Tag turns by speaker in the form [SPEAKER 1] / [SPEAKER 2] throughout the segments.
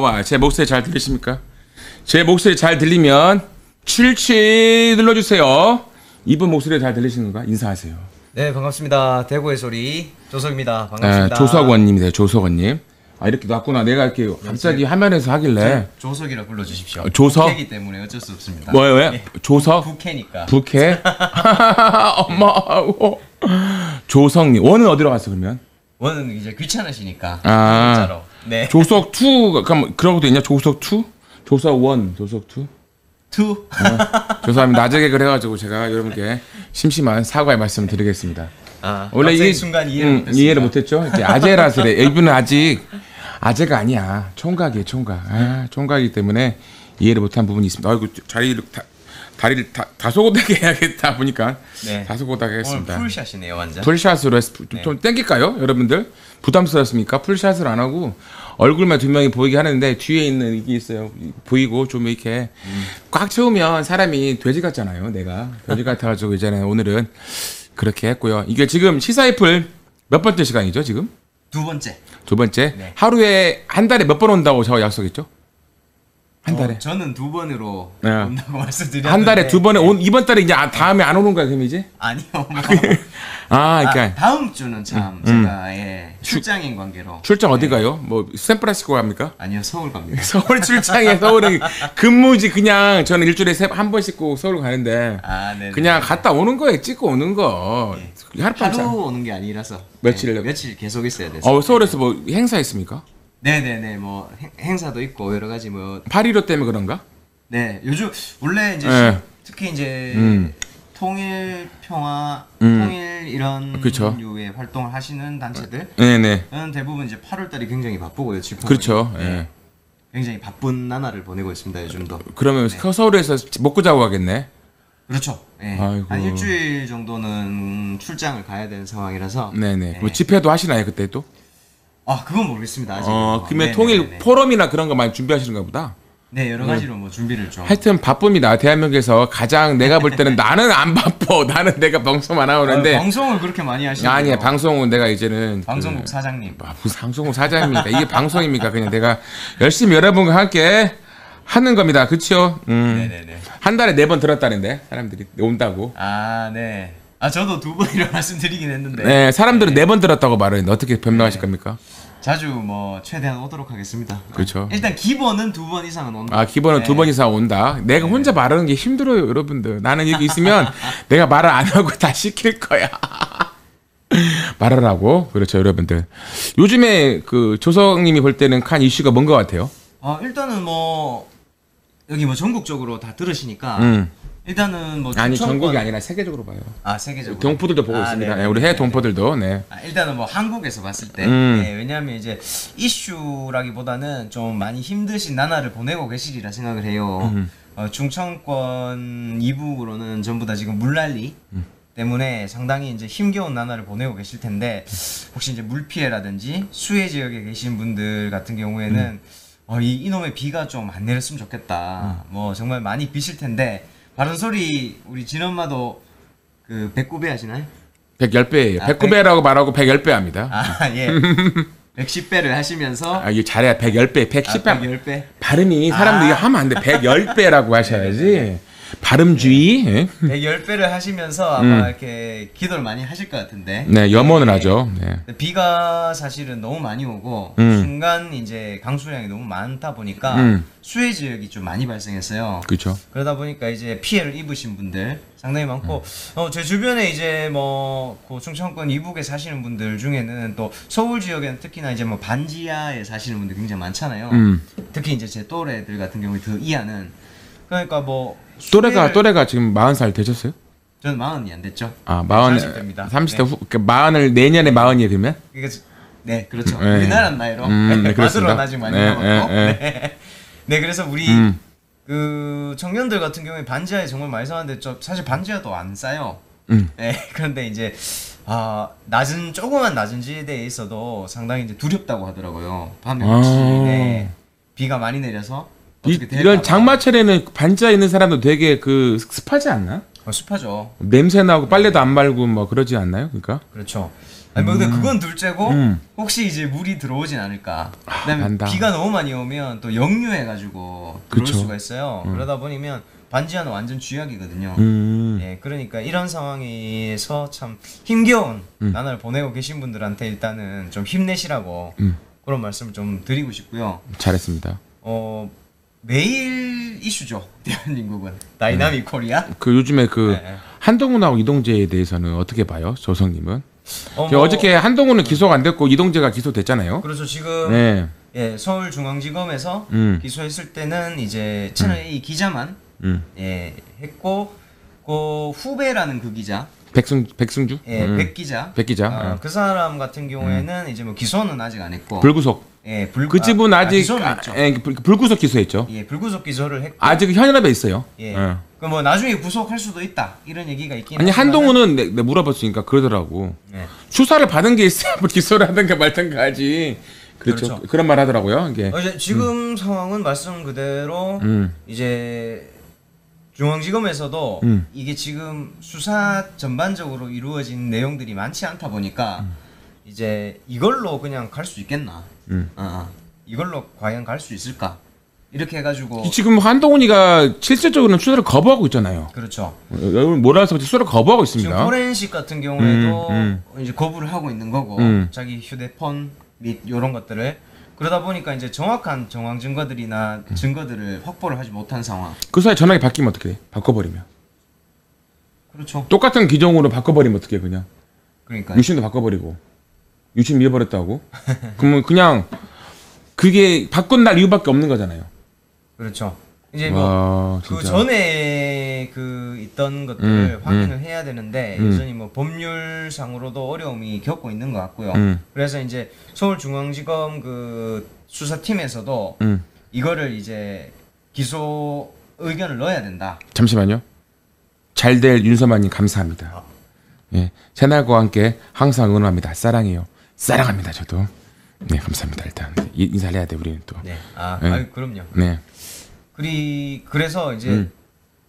[SPEAKER 1] 와. 제 목소리 잘 들리십니까? 제 목소리 잘 들리면 출치 눌러주세요. 이분 목소리 잘 들리시는가? 인사하세요.
[SPEAKER 2] 네, 반갑습니다. 대구의 소리 조석입니다. 반갑습니다.
[SPEAKER 1] 조석원님이세요. 조석원님. 아, 이렇게 놨구나. 내가 이렇게 갑자기 화면에서 하길래
[SPEAKER 2] 조석이라 불러주십시오.
[SPEAKER 1] 조석?
[SPEAKER 2] 부캐이기 때문에 어쩔 수 없습니다.
[SPEAKER 1] 뭐예요? 왜?
[SPEAKER 2] 네.
[SPEAKER 1] 조석?
[SPEAKER 2] 부캐니까.
[SPEAKER 1] 부캐? 엄마. 조석님. 원은 어디로 갔어 그러면?
[SPEAKER 2] 원은 이제 귀찮으시니까.
[SPEAKER 1] 아,
[SPEAKER 2] 네.
[SPEAKER 1] 조석 2. 그럼 그런 것도 있냐? 조석 2? 조석 1, 조석 2?
[SPEAKER 2] 투.
[SPEAKER 1] 죄송합니다. 낮에 개그를 해가지고 제가 여러분께 심심한 사과의 말씀을 드리겠습니다.
[SPEAKER 2] 아,
[SPEAKER 1] 원래 이
[SPEAKER 2] 순간
[SPEAKER 1] 이해를 못했죠. 이렇게 아재라서 그래. 이분은 아직 아재가 아니야. 총각이에요, 총각. 아, 총각이기 때문에 이해를 못한 부분이 있습니다. 아이고 다리를 다소곳하게 해야겠다 보니까
[SPEAKER 2] 네.
[SPEAKER 1] 다소곳하게 하겠습니다.
[SPEAKER 2] 오늘 풀샷이네요, 완전.
[SPEAKER 1] 풀샷으로 좀 땡길까요, 여러분들? 부담스럽습니까? 풀샷을 안 하고 얼굴만 두 명이 보이게 하는데 뒤에 있는 이게 있어요. 보이고 좀 이렇게 꽉 채우면 사람이 돼지 같잖아요. 내가 돼지 같아가지고 이제는 오늘은 그렇게 했고요. 이게 지금 시사이플 몇 번째 시간이죠, 지금?
[SPEAKER 2] 두 번째.
[SPEAKER 1] 두 번째.
[SPEAKER 2] 네.
[SPEAKER 1] 하루에 한 달에 몇 번 온다고 저 약속했죠? 한 달에.
[SPEAKER 2] 저는 두 번으로
[SPEAKER 1] 네.
[SPEAKER 2] 온다고 말씀드렸는데.
[SPEAKER 1] 한 달에 두 번에 이번 달에 이제 다음에 안 오는 거야, 그럼 이제?
[SPEAKER 2] 아니요. 뭐.
[SPEAKER 1] 그러니까
[SPEAKER 2] 다음 주는 참 제가 출장인 관계로.
[SPEAKER 1] 출장 어디 가요? 뭐 샌프란시스코 갑니까?
[SPEAKER 2] 아니요, 서울 갑니다.
[SPEAKER 1] 서울 출장에 서울은 근무지 그냥 저는 일주일에 한 번씩 꼭 서울 가는데
[SPEAKER 2] 네.
[SPEAKER 1] 그냥 갔다 오는 거에 찍고 오는 거.
[SPEAKER 2] 네. 하루 오는 게 아니라서
[SPEAKER 1] 며칠
[SPEAKER 2] 며칠 계속 있어야 돼서.
[SPEAKER 1] 서울에서 뭐 행사 있습니까?
[SPEAKER 2] 네네네, 뭐 행사도 있고 여러 가지 뭐.
[SPEAKER 1] 8.15 때문에 그런가?
[SPEAKER 2] 네, 요즘 원래 이제
[SPEAKER 1] 네.
[SPEAKER 2] 특히 이제 통일 평화, 통일 이런
[SPEAKER 1] 그쵸.
[SPEAKER 2] 류의 활동을 하시는 단체들은
[SPEAKER 1] 네네.
[SPEAKER 2] 대부분 이제 8월달이 굉장히 바쁘고요. 지금
[SPEAKER 1] 그렇죠.
[SPEAKER 2] 네.
[SPEAKER 1] 예.
[SPEAKER 2] 굉장히 바쁜 나날을 보내고 있습니다. 요즘도.
[SPEAKER 1] 그러면 서울에서 먹고 자고 가겠네.
[SPEAKER 2] 그렇죠. 네.
[SPEAKER 1] 아이고.
[SPEAKER 2] 한 일주일 정도는 출장을 가야 되는 상황이라서.
[SPEAKER 1] 네네.
[SPEAKER 2] 네.
[SPEAKER 1] 뭐 집회도 하시나요 그때 또?
[SPEAKER 2] 그건 모르겠습니다. 아직.
[SPEAKER 1] 그러면 통일 포럼이나 그런 거 많이 준비하시는가 보다.
[SPEAKER 2] 네, 여러 가지로 뭐 준비를 좀.
[SPEAKER 1] 하여튼 바쁩니다. 대한민국에서 가장 내가 볼 때는 나는 안 바빠. 나는 내가 방송만 하는데.
[SPEAKER 2] 방송을 그렇게 많이 하시는.
[SPEAKER 1] 아니야, 방송은 내가 이제는
[SPEAKER 2] 방송국 사장님.
[SPEAKER 1] 무슨 방송국 사장입니까? 이게 방송입니까? 그냥 내가 열심히 여러분과 함께 하는 겁니다. 그렇죠?
[SPEAKER 2] 네네네.
[SPEAKER 1] 한 달에 4번 들었다는데 사람들이 온다고.
[SPEAKER 2] 네. 저도 2번이라고 말씀드리긴 했는데.
[SPEAKER 1] 네, 사람들은 4번 들었다고 말했는데 어떻게 변명하실 겁니까?
[SPEAKER 2] 자주 뭐 최대한 오도록 하겠습니다.
[SPEAKER 1] 그렇죠.
[SPEAKER 2] 일단 기본은 2번 이상은 온다.
[SPEAKER 1] 기본은 2번 이상 온다. 내가 혼자 말하는 게 힘들어요, 여러분들. 나는 여기 있으면 내가 말을 안 하고 다 시킬 거야. 말하라고. 그렇죠, 여러분들. 요즘에 그 조성님이 볼 때는 칸 이슈가 뭔 것 같아요?
[SPEAKER 2] 일단은 뭐 여기 뭐 전국적으로 다 들으시니까 일단은 뭐
[SPEAKER 1] 아니 전국이 아니라 세계적으로 봐요.
[SPEAKER 2] 세계적으로.
[SPEAKER 1] 동포들도 보고 있습니다. 네, 우리 해외 동포들도. 네.
[SPEAKER 2] 일단은 뭐 한국에서 봤을 때 네, 왜냐하면 이제 이슈라기보다는 좀 많이 힘드신 나날을 보내고 계시리라 생각을 해요. 중청권 이북으로는 전부 다 지금 물난리 때문에 상당히 이제 힘겨운 나날을 보내고 계실 텐데 혹시 이제 물 피해라든지 수해 지역에 계신 분들 같은 경우에는 이놈의 비가 좀 안 내렸으면 좋겠다. 뭐 정말 많이 비실 텐데. 바른 소리 우리 진엄마도 그 109배 하시나요?
[SPEAKER 1] 110배예요. 109배라고 말하고 110배 합니다.
[SPEAKER 2] 예. 110배를 하시면서
[SPEAKER 1] 이게 잘해야 110배, 110배.
[SPEAKER 2] 110배.
[SPEAKER 1] 발음이 사람들이 하면 안 돼. 110배라고 하셔야지. 발음주의.
[SPEAKER 2] 110배를 하시면서 아마 이렇게 기도를 많이 하실 것 같은데.
[SPEAKER 1] 네, 염원을 하죠. 네.
[SPEAKER 2] 비가 사실은 너무 많이 오고 순간 이제 강수량이 너무 많다 보니까 수해 지역이 좀 많이 발생했어요.
[SPEAKER 1] 그렇죠.
[SPEAKER 2] 그러다 보니까 이제 피해를 입으신 분들 상당히 많고 제 주변에 이제 뭐그 충청권 이북에 사시는 분들 중에는 또 서울 지역에는 특히나 이제 뭐 반지하에 사시는 분들 굉장히 많잖아요. 특히 이제 제 또래들 같은 경우에 더 이하는 그러니까 뭐
[SPEAKER 1] 또래가 지금 40살 되셨어요?
[SPEAKER 2] 저는 40이 안 됐죠.
[SPEAKER 1] 30대입니다. 30대 후, 그러니까 40을 내년에 40이에요, 그러면?
[SPEAKER 2] 네, 그렇죠.
[SPEAKER 1] 네.
[SPEAKER 2] 우리나라 나이로.
[SPEAKER 1] 네,
[SPEAKER 2] 만으로는 아직 많이 남았고.
[SPEAKER 1] 네.
[SPEAKER 2] 네, 그래서 우리 그 청년들 같은 경우에 반지하에 정말 많이 사는데 사실 반지하도 안 싸요. 네, 그런데 이제 조그만 낮은 지대에 있어도 상당히 이제 두렵다고 하더라고요. 밤에 혹시 비가 많이 내려서
[SPEAKER 1] 이런 장마철에는 반지하 있는 사람도 되게 그 습하지 않나?
[SPEAKER 2] 습하죠.
[SPEAKER 1] 냄새 나고 빨래도 안 말고 뭐 그러지 않나요? 그러니까.
[SPEAKER 2] 그렇죠. 아니 뭐 근데 그건 둘째고 혹시 이제 물이 들어오진 않을까. 그다음에
[SPEAKER 1] 난다.
[SPEAKER 2] 비가 너무 많이 오면 또 역류해가지고 들어올
[SPEAKER 1] 그쵸.
[SPEAKER 2] 수가 있어요. 그러다 보면 반지하는 완전 쥐약이거든요. 예, 그러니까 이런 상황에서 참 힘겨운 나날을 보내고 계신 분들한테 일단은 좀 힘내시라고 그런 말씀을 좀 드리고 싶고요.
[SPEAKER 1] 잘했습니다.
[SPEAKER 2] 매일 이슈죠. 대한민국은 다이나믹 코리아.
[SPEAKER 1] 그 요즘에 그
[SPEAKER 2] 네.
[SPEAKER 1] 한동훈하고 이동재에 대해서는 어떻게 봐요, 조성님은?
[SPEAKER 2] 뭐,
[SPEAKER 1] 어저께 한동훈은 기소가 안 됐고 이동재가 기소됐잖아요.
[SPEAKER 2] 그래서 지금
[SPEAKER 1] 네.
[SPEAKER 2] 예, 서울중앙지검에서 기소했을 때는 이제 채널 A 기자만 예, 했고 그 후배라는 그 기자
[SPEAKER 1] 백승주?
[SPEAKER 2] 예, 백 기자.
[SPEAKER 1] 백 기자.
[SPEAKER 2] 그 사람 같은 경우에는 이제 뭐 기소는 아직 안 했고.
[SPEAKER 1] 불구속.
[SPEAKER 2] 예,
[SPEAKER 1] 그 집은 아직
[SPEAKER 2] 기소는 했죠.
[SPEAKER 1] 불구속 기소했죠.
[SPEAKER 2] 예, 불구속 기소를 했고.
[SPEAKER 1] 아직 현역에 있어요.
[SPEAKER 2] 예.
[SPEAKER 1] 예.
[SPEAKER 2] 그 뭐 나중에 구속할 수도 있다. 이런 얘기가 있긴
[SPEAKER 1] 아니
[SPEAKER 2] 하지만은
[SPEAKER 1] 한동훈은 내 물어봤으니까 그러더라고.
[SPEAKER 2] 예.
[SPEAKER 1] 수사를 받은 게 있어야 뭐 기소를 하든가 말든가 하지. 그렇죠.
[SPEAKER 2] 그렇죠.
[SPEAKER 1] 그런 말 하더라고요. 이게.
[SPEAKER 2] 이제 지금 상황은 말씀 그대로 이제 중앙지검에서도 이게 지금 수사 전반적으로 이루어진 내용들이 많지 않다 보니까 이제 이걸로 그냥 갈 수 있겠나? 이걸로 과연 갈 수 있을까? 이렇게 해가지고
[SPEAKER 1] 지금 한동훈이가 실질적으로는 수사를 거부하고 있잖아요.
[SPEAKER 2] 그렇죠.
[SPEAKER 1] 몰아서 수사를 거부하고 있습니다.
[SPEAKER 2] 지금 포렌식 같은 경우에도 이제 거부를 하고 있는 거고 자기 휴대폰 및 이런 것들을 그러다 보니까 이제 정확한 정황 증거들이나 증거들을 확보를 하지 못한 상황.
[SPEAKER 1] 그 사이 전화기 바뀌면 어떻게 돼? 바꿔버리면.
[SPEAKER 2] 그렇죠.
[SPEAKER 1] 똑같은 기종으로 바꿔버리면 어떻게 해 그냥.
[SPEAKER 2] 그러니까
[SPEAKER 1] 유심도 바꿔버리고. 유심 잃어버렸다고. 그러면 그냥 그게 바꾼 날 이유밖에 없는 거잖아요.
[SPEAKER 2] 그렇죠. 이제
[SPEAKER 1] 와,
[SPEAKER 2] 뭐 그
[SPEAKER 1] 진짜.
[SPEAKER 2] 전에 그 있던 것들을 확인을 해야 되는데 여전히 뭐 법률상으로도 어려움이 겪고 있는 것 같고요. 그래서 이제 서울중앙지검 그 수사팀에서도 이거를 이제 기소 의견을 넣어야 된다.
[SPEAKER 1] 잠시만요. 잘 될 윤서만님 감사합니다. 예, 채널과 함께 항상 응원합니다. 사랑해요. 사랑합니다. 저도. 네, 감사합니다. 일단 인사를 해야 돼 우리는 또.
[SPEAKER 2] 네.
[SPEAKER 1] 네.
[SPEAKER 2] 아유, 그럼요.
[SPEAKER 1] 네.
[SPEAKER 2] 그래서 이제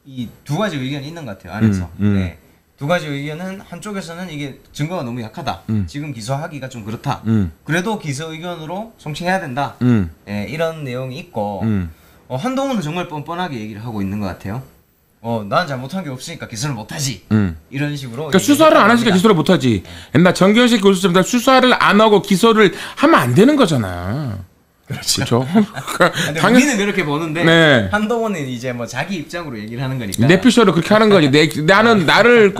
[SPEAKER 2] 이 두 가지 의견이 있는 것 같아요 안에서. 네. 두 가지 의견은 한쪽에서는 이게 증거가 너무 약하다. 지금 기소하기가 좀 그렇다. 그래도 기소 의견으로 송치해야 된다. 예, 이런 내용이 있고 한동훈은 정말 뻔뻔하게 얘기를 하고 있는 것 같아요. 난 잘못한 게 없으니까 기소를 못하지. 이런 식으로.
[SPEAKER 1] 그러니까 수사를 안 하시니까 기소를 못하지. 옛날 정경식 교수처럼 수사를 안 하고 기소를 하면 안 되는 거잖아.
[SPEAKER 2] 그렇죠. 근데
[SPEAKER 1] 당연-
[SPEAKER 2] 우리는 그렇게 보는데
[SPEAKER 1] 네.
[SPEAKER 2] 한동훈은 이제 뭐 자기 입장으로 얘기를 하는 거니까.
[SPEAKER 1] 내 피셜로 그렇게 하는 거지. 나는 나를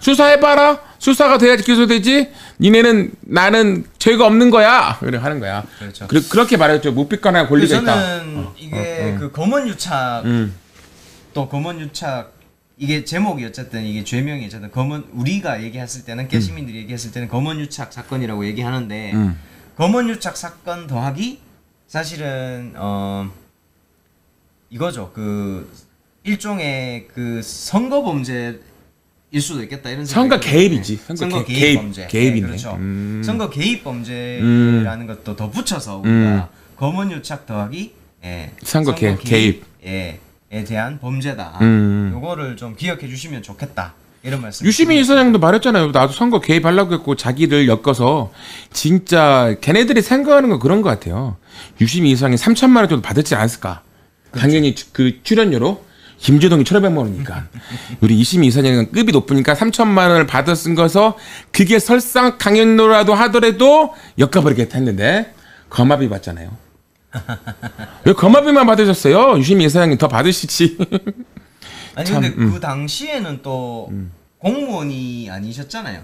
[SPEAKER 1] 수사해봐라. 수사가 돼야지 기소되지. 니네는 나는 죄가 없는 거야. 그래 하는 거야.
[SPEAKER 2] 그렇죠.
[SPEAKER 1] 그렇게 말했죠. 묵비권에 권리가 있다.
[SPEAKER 2] 저는 이게 그 검언유착 또 검언유착 이게 제목이 어쨌든 이게 죄명이 어쨌든 우리가 얘기했을 때는 깨시민들이 얘기했을 때는 검언유착 사건이라고 얘기하는데 검언유착 사건 더하기 사실은 이거죠. 그 일종의 그 선거 범죄일 수도 있겠다 이런
[SPEAKER 1] 선거
[SPEAKER 2] 생각이
[SPEAKER 1] 개입이지.
[SPEAKER 2] 들어요.
[SPEAKER 1] 선거
[SPEAKER 2] 개입
[SPEAKER 1] 개입.
[SPEAKER 2] 범죄.
[SPEAKER 1] 개입이네.
[SPEAKER 2] 네, 그렇죠. 선거 개입 범죄라는 것도 덧붙여서 우리가 검언유착 더하기
[SPEAKER 1] 선거 개입.
[SPEAKER 2] 에 대한 범죄다. 요거를 좀 기억해 주시면 좋겠다. 이런 말씀.
[SPEAKER 1] 유시민 이사장도 말했잖아요. 나도 선거 개입하려고 했고 자기들 엮어서 진짜 걔네들이 생각하는 건 그런 것 같아요. 유시민 이사장이 3천만 원 정도 받았지 않았을까?
[SPEAKER 2] 그렇죠.
[SPEAKER 1] 당연히 그 출연료로 김재동이 1,500만 원이니까 우리 이시민 이사장은 급이 높으니까 3천만 원을 받았은 거서 그게 설상 강연료라도 하더라도 엮어버리겠다 했는데 거마비 받잖아요. 왜 거마비만 받으셨어요? 유시민 이사장님 더 받으시지.
[SPEAKER 2] 아니
[SPEAKER 1] 참,
[SPEAKER 2] 근데 그 당시에는 또 공무원이 아니셨잖아요.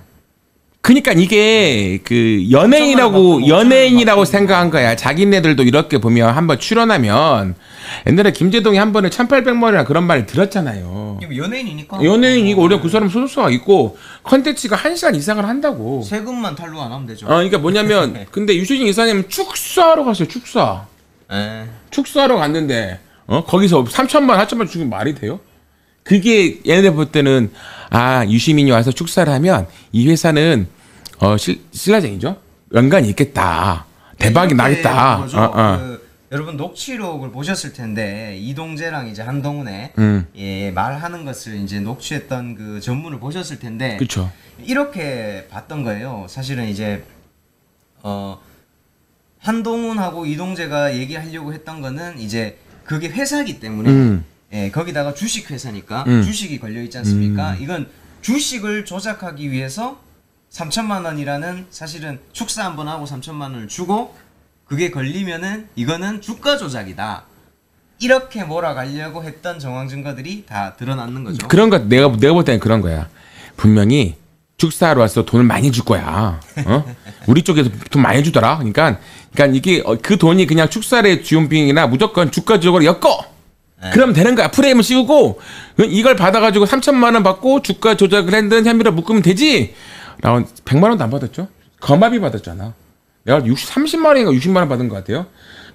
[SPEAKER 1] 그러니까 이게 그
[SPEAKER 2] 받고
[SPEAKER 1] 연예인이라고 생각한 거야. 자기네들도 이렇게 보면 한번 출연하면 옛날에 김재동이 한 번에 1,800만 원이나 그런 말을 들었잖아요.
[SPEAKER 2] 이게 연예인이니까.
[SPEAKER 1] 연예인이고 원래 그 사람 소속사가 있고 컨텐츠가 1시간 이상을 한다고.
[SPEAKER 2] 세금만 탈루 안 하면 되죠.
[SPEAKER 1] 그러니까 뭐냐면 근데 유시진 이사님 축사하러 갔어요. 축사.
[SPEAKER 2] 예.
[SPEAKER 1] 축사하러 갔는데 거기서 3천만 4천만 주면 말이 돼요? 그게 얘네들 볼 때는 유시민이 와서 축사를 하면 이 회사는 신라쟁이죠. 연관이 있겠다. 대박이 나겠다.
[SPEAKER 2] 거죠. 그 여러분 녹취록을 보셨을 텐데 이동재랑 이제 한동훈의 예, 말하는 것을 이제 녹취했던 그 전문을 보셨을 텐데
[SPEAKER 1] 그쵸.
[SPEAKER 2] 이렇게 봤던 거예요. 사실은 이제 한동훈하고 이동재가 얘기하려고 했던 거는 이제 그게 회사기 때문에 예, 거기다가 주식 회사니까 주식이 걸려 있지 않습니까? 이건 주식을 조작하기 위해서 3천만 원이라는 사실은 축사 한번 하고 3천만 원을 주고 그게 걸리면은 이거는 주가 조작이다. 이렇게 몰아가려고 했던 정황 증거들이 다 드러났는 거죠.
[SPEAKER 1] 그런 거 내가 볼 때는 그런 거야. 분명히 축사하러 와서 돈을 많이 줄 거야. 우리 쪽에서 돈 많이 주더라. 그러니까 이게 그 돈이 그냥 축사의 지원비용이나 무조건 주가 조작으로 엮어. 그럼 되는 거야. 프레임을 씌우고 이걸 받아가지고 3천만 원 받고 주가 조작을 했는 혐의로 묶으면 되지. 라고 100만 원도 안 받았죠. 거마비 받았잖아. 내가 30만 원인가 60만 원 받은 것 같아요.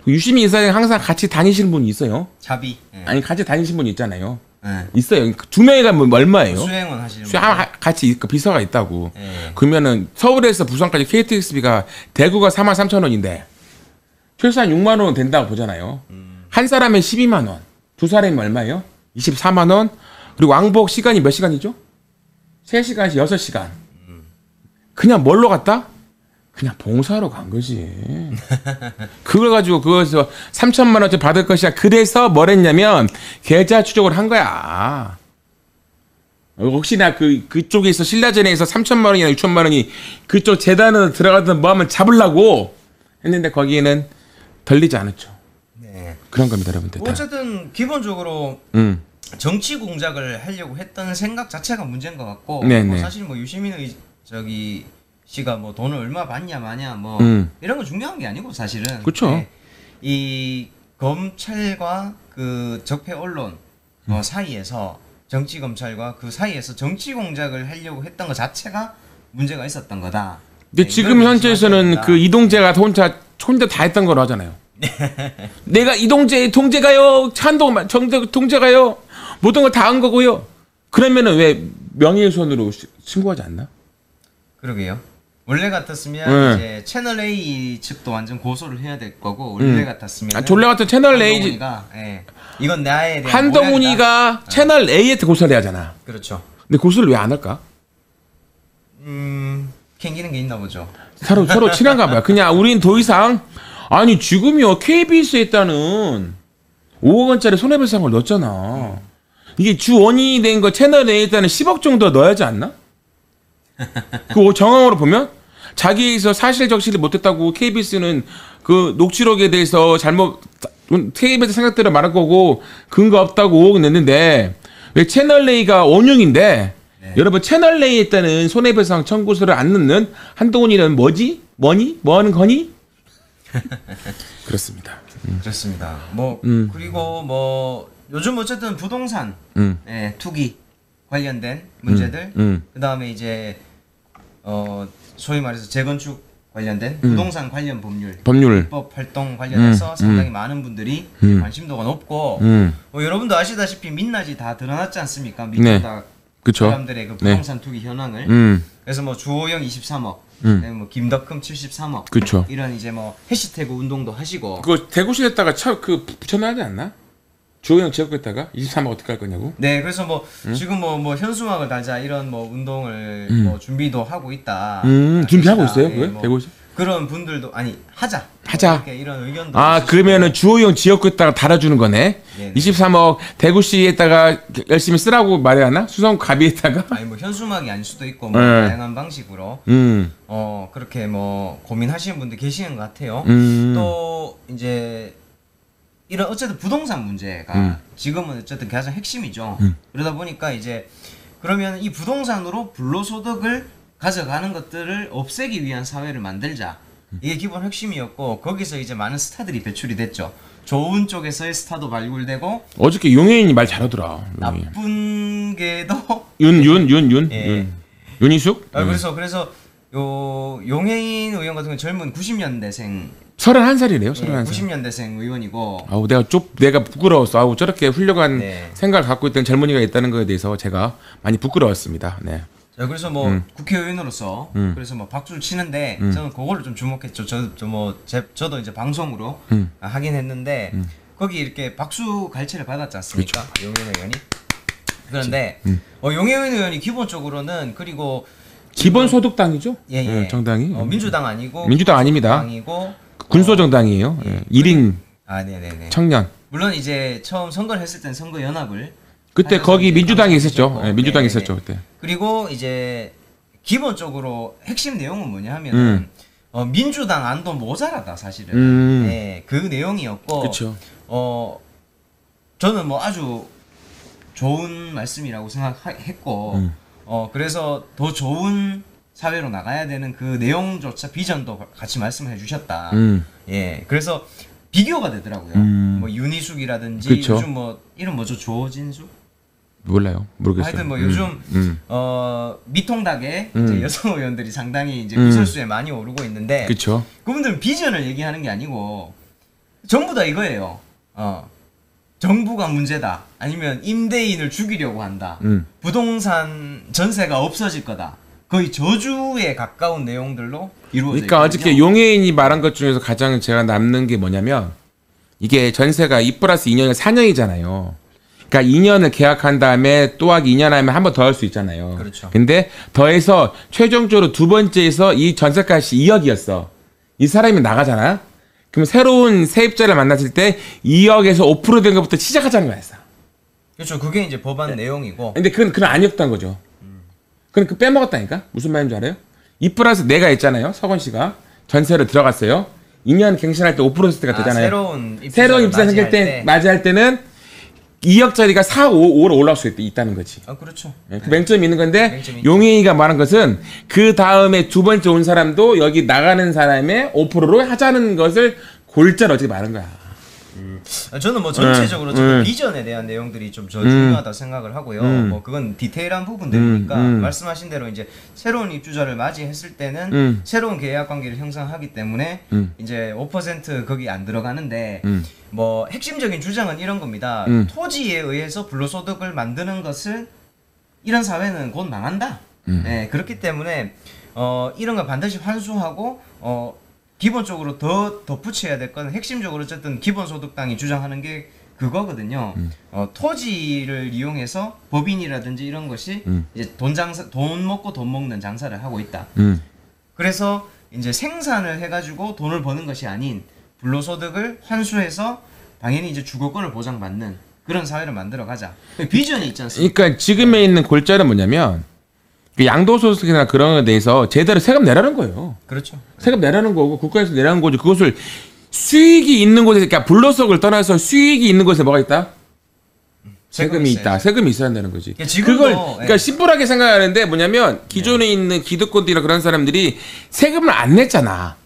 [SPEAKER 1] 유시민 이사에 항상 같이 다니시는 분이 있어요.
[SPEAKER 2] 자비. 예.
[SPEAKER 1] 아니 같이 다니시는 분이 있잖아요.
[SPEAKER 2] 예.
[SPEAKER 1] 있어요. 두 명이 가면 얼마예요?
[SPEAKER 2] 수행원 하시는 분.
[SPEAKER 1] 같이 비서가 있다고.
[SPEAKER 2] 예.
[SPEAKER 1] 그러면은 서울에서 부산까지 KTX비가 대구가 43,000원인데 최소한 6만 원은 된다고 보잖아요. 한 사람에 12만 원. 두 사람이 얼마예요? 24만 원. 그리고 왕복 시간이 몇 시간이죠? 3시간씩 6시간. 그냥 뭘로 갔다? 그냥 봉사하러 간 거지. 그걸 가지고 그거에서 3천만 원짜리 받을 것이야. 그래서 뭘 했냐면 계좌 추적을 한 거야. 혹시나 그쪽에서 신라전에서 3천만 원이나 6천만 원이 그쪽 재단으로 들어가던 뭐 하면 잡으려고 했는데 거기에는 덜리지 않았죠.
[SPEAKER 2] 네.
[SPEAKER 1] 그런 겁니다, 여러분들.
[SPEAKER 2] 어쨌든 기본적으로 정치 공작을 하려고 했던 생각 자체가 문제인 것 같고 뭐 사실 뭐 유시민 씨가 뭐 돈을 얼마 받냐 마냐 뭐 이런 거 중요한 게 아니고 사실은
[SPEAKER 1] 그렇죠.
[SPEAKER 2] 네. 이 검찰과 그 적폐 언론 사이에서 정치 검찰과 그 사이에서 정치 공작을 하려고 했던 것 자체가 문제가 있었던 거다.
[SPEAKER 1] 근데
[SPEAKER 2] 네,
[SPEAKER 1] 지금 현재에서는 그 이동재가 혼자 다 했던 거로 하잖아요. 내가 이동재 동재가요, 한동훈 동재가요, 모든 걸 다 한 거고요. 그러면은 왜 명예훼손으로 신고하지 않나?
[SPEAKER 2] 그러게요. 원래 같았으면 이제 채널 A 측도 완전 고소를 해야 될 거고 원래 같았으면
[SPEAKER 1] 원래 같은 채널 A
[SPEAKER 2] 예, 이건 나에 대한
[SPEAKER 1] 한동훈이가 채널 A한테 고소를 해야잖아.
[SPEAKER 2] 그렇죠.
[SPEAKER 1] 근데 고소를 왜 안 할까?
[SPEAKER 2] 캥기는 게 있나 보죠.
[SPEAKER 1] 서로 친한가 봐요. 그냥 우린 더 이상 아니 지금요 KBS에 있다는 5억 원짜리 손해배상을 넣었잖아. 이게 주 원인이 된 거 채널 A에 있다는 10억 정도 넣어야지 않나? 그 정황으로 보면 자기에서 사실 적시를 못했다고 KBS는 그 녹취록에 대해서 잘못 KBS 생각대로 말할 거고 근거 없다고 5억 냈는데 왜 채널 A가 원흉인데 여러분 채널 A에 있다는 손해배상 청구서를 안 넣는 한동훈이는 뭐지? 뭐 하는 거니? 그렇습니다.
[SPEAKER 2] 그렇습니다. 뭐 그리고 뭐 요즘 어쨌든 부동산 투기 관련된 문제들 그다음에 이제 소위 말해서 재건축 관련된 부동산 관련 법률 입법 활동 관련해서 상당히 많은 분들이 관심도가 높고 뭐 여러분도 아시다시피 민낯이 다 드러났지 않습니까? 민낯 사람들의 그 부동산 투기 현황을 그래서 뭐 주호영 23억 뭐 김덕흠 73억
[SPEAKER 1] 그쵸.
[SPEAKER 2] 이런 이제 뭐 해시태그 운동도 하시고
[SPEAKER 1] 그거 대구시에다가 붙여놔야 되지 않나? 주호영 지역구에다가 23억 어떻게 할 거냐고?
[SPEAKER 2] 네, 그래서 뭐 지금 뭐 현수막을 달자 이런 뭐 운동을 뭐 준비도 하고 있다.
[SPEAKER 1] 준비하고 있어요? 그거?
[SPEAKER 2] 뭐
[SPEAKER 1] 대구시?
[SPEAKER 2] 그런 분들도 아니 하자. 이렇게 이런 의견도.
[SPEAKER 1] 그러면은 주호영 지역구에다가 달아주는 거네. 네네. 23억 대구시에다가 열심히 쓰라고 말해야 하나? 수성갑이에다가?
[SPEAKER 2] 아니 뭐 현수막이 아닐 수도 있고 뭐 다양한 방식으로 그렇게 뭐 고민하시는 분들 계시는 것 같아요. 또 이제. 이런 어쨌든 부동산 문제가 지금은 어쨌든 가장 핵심이죠. 그러다 보니까 이제 그러면 이 부동산으로 불로소득을 가져가는 것들을 없애기 위한 사회를 만들자. 이게 기본 핵심이었고 거기서 이제 많은 스타들이 배출이 됐죠. 좋은 쪽에서의 스타도 발굴되고
[SPEAKER 1] 어저께 용혜인이 말 잘하더라.
[SPEAKER 2] 나쁜 게도
[SPEAKER 1] 윤희숙?
[SPEAKER 2] 그래서 요 용혜인 의원 같은 경우는 젊은 90년대생
[SPEAKER 1] 31살이래요. 31살.
[SPEAKER 2] 90년대생 의원이고.
[SPEAKER 1] 내가 부끄러웠어. 저렇게 훌륭한 생각을 갖고 있던 젊은이가 있다는 거에 대해서 제가 많이 부끄러웠습니다. 네.
[SPEAKER 2] 자, 그래서 뭐 국회의원으로서 그래서 뭐 박수를 치는데 저는 그거를 좀 주목했죠. 저도 이제 방송으로 하긴 했는데 거기 이렇게 박수 갈채를 받았지 않습니까?
[SPEAKER 1] 그렇죠.
[SPEAKER 2] 용해인 의원이. 그런데 용해인 의원이 기본적으로는 그리고
[SPEAKER 1] 기본소득당이죠?
[SPEAKER 2] 예, 예.
[SPEAKER 1] 정당이.
[SPEAKER 2] 민주당 아니고
[SPEAKER 1] 민주당 아닙니다.
[SPEAKER 2] 당이고
[SPEAKER 1] 군소정당이에요. 예. 1인
[SPEAKER 2] 아, 네네네.
[SPEAKER 1] 청년.
[SPEAKER 2] 물론 이제 처음 선거를 했을 땐 선거 연합을
[SPEAKER 1] 그때
[SPEAKER 2] 하셔서
[SPEAKER 1] 거기
[SPEAKER 2] 이제
[SPEAKER 1] 민주당이 있었죠.
[SPEAKER 2] 당선되셨고,
[SPEAKER 1] 예, 민주당이
[SPEAKER 2] 네네네.
[SPEAKER 1] 있었죠 그때.
[SPEAKER 2] 그리고 이제 기본적으로 핵심 내용은 뭐냐 하면은 민주당 안도 모자라다 사실은. 네, 그 내용이었고.
[SPEAKER 1] 그렇죠.
[SPEAKER 2] 저는 뭐 아주 좋은 말씀이라고 생각했고. 그래서 더 좋은 사회로 나가야 되는 그 내용조차 비전도 같이 말씀해 주셨다. 예, 그래서 비교가 되더라고요. 뭐 윤희숙이라든지
[SPEAKER 1] 그쵸.
[SPEAKER 2] 요즘 뭐 이름 뭐죠? 조진숙?
[SPEAKER 1] 몰라요. 모르겠어요.
[SPEAKER 2] 하여튼 뭐 요즘 미통당에 이제 여성 의원들이 상당히 이제 구설수에 많이 오르고 있는데
[SPEAKER 1] 그렇죠.
[SPEAKER 2] 그분들은 비전을 얘기하는 게 아니고 전부 다 이거예요. 정부가 문제다. 아니면 임대인을 죽이려고 한다. 부동산 전세가 없어질 거다. 거의 저주에 가까운 내용들로 이루어져
[SPEAKER 1] 그러니까
[SPEAKER 2] 있거든요.
[SPEAKER 1] 어저께 용해인이 말한 것 중에서 가장 제가 남는 게 뭐냐면 이게 전세가 2+2년이 4년이잖아요. 그러니까 2년을 계약한 다음에 또 하기 2년 하면 한 번 더 할 수 있잖아요.
[SPEAKER 2] 그렇죠.
[SPEAKER 1] 근데 더해서 최종적으로 두 번째에서 이 전세값이 2억이었어. 이 사람이 나가잖아. 그럼 새로운 세입자를 만났을 때 2억에서 5%된 것부터 시작하자는 거였어.
[SPEAKER 2] 그렇죠. 그게 이제 법안 내용이고.
[SPEAKER 1] 근데 그건 아니었던 거죠. 그럼 그 빼먹었다니까? 무슨 말인지 알아요? 2+ 내가 있잖아요. 서건 씨가 전세를 들어갔어요. 2년 갱신할 때 5%가 되잖아요. 새로운 입사 생길 때 맞이할 때는 2억짜리가 4, 5로 올라올 수 있다는 거지.
[SPEAKER 2] 그렇죠.
[SPEAKER 1] 그 맹점이 있는 건데
[SPEAKER 2] 맹점이
[SPEAKER 1] 용해이가 말한 것은 그 다음에 두 번째 온 사람도 여기 나가는 사람의 5%로 하자는 것을 골자로 어떻게 말한 거야.
[SPEAKER 2] 저는 뭐 전체적으로 저는 비전에 대한 내용들이 좀 중요하다 생각을 하고요. 뭐 그건 디테일한 부분들이니까 말씀하신 대로 이제 새로운 입주자를 맞이했을 때는 새로운 계약 관계를 형성하기 때문에 이제 5% 거기 안 들어가는데 뭐 핵심적인 주장은 이런 겁니다. 토지에 의해서 불로소득을 만드는 것을 이런 사회는 곧 망한다. 네, 그렇기 때문에 이런 걸 반드시 환수하고 기본적으로 더 덧붙여야 될 건 핵심적으로 어쨌든 기본소득당이 주장하는 게 그거거든요. 토지를 이용해서 법인이라든지 이런 것이 이제 돈 먹고 돈 먹는 장사를 하고 있다. 그래서 이제 생산을 해가지고 돈을 버는 것이 아닌 불로소득을 환수해서 당연히 이제 주거권을 보장받는 그런 사회를 만들어 가자. 비전이 있지 않습니까?
[SPEAKER 1] 그러니까 지금에 있는 골자는 뭐냐면 양도소득이나 그런 거에 대해서 제대로 세금 내라는 거예요.
[SPEAKER 2] 그렇죠.
[SPEAKER 1] 세금 내라는 거고 국가에서 내라는 거지. 그것을 수익이 있는 곳에 그러니까 불로소득을 떠나서 수익이 있는 곳에 뭐가 있다? 세금이 있다. 세금이 있어야 한다는 거지. 그걸 그러니까 심플하게 생각하는데 뭐냐면 기존에 있는 기득권들이나 그런 사람들이 세금을 안 냈잖아.